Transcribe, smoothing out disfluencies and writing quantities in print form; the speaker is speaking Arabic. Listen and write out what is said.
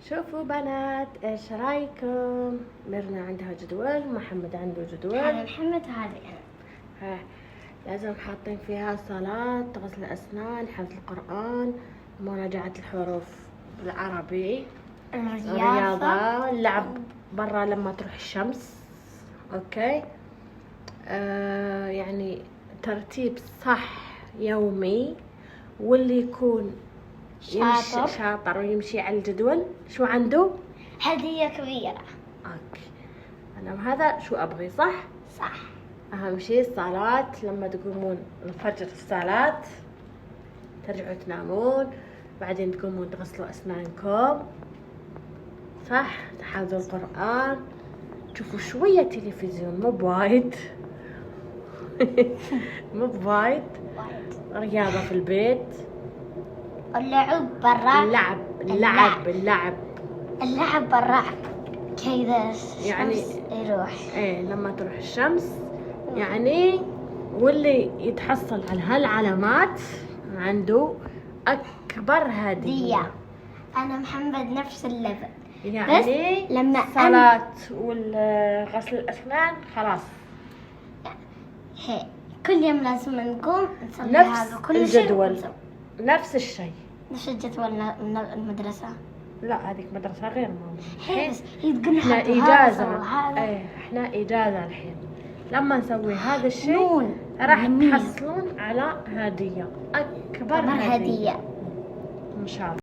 شوفوا بنات، ايش رايكم؟ ميرنا عندها جدول، محمد عنده جدول. هذا محمد هذا ها لازم حاطين فيها صلاة، غسل الأسنان، حفظ القرآن، مراجعة الحروف بالعربي، الرياضة، اللعب برا لما تروح الشمس. اوكي. يعني ترتيب صح يومي، واللي يكون شاطر ويمشي على الجدول شو عنده؟ هدية كبيرة. اوكي، انا هذا شو ابغي، صح؟ صح. اهم شيء الصلاة، لما تقومون الفجر الصلاة، ترجعوا تنامون، بعدين تقومون تغسلوا اسنانكم، صح؟ تحفظوا القرآن، تشوفوا شوية تلفزيون، مو بوايد مو بوايد، رياضة في البيت، اللعب برا، اللعب برا كذا يعني يروح. ايه لما تروح الشمس يعني. واللي يتحصل على هالعلامات عنده اكبر هدية. انا محمد نفس الليفل، يعني بس لما الصلاة والغسل الاسنان خلاص كل يوم لازم نقوم نصلي نفس هذا كل الجدول، شيء نفس الشيء. نفس الجدول من المدرسة. لا هذيك مدرسة غير ماما. هي تقول احنا اجازة، ايه احنا اجازة الحين. لما نسوي هذا الشيء راح تحصلون على هدية، اكبر هدية ان شاء الله.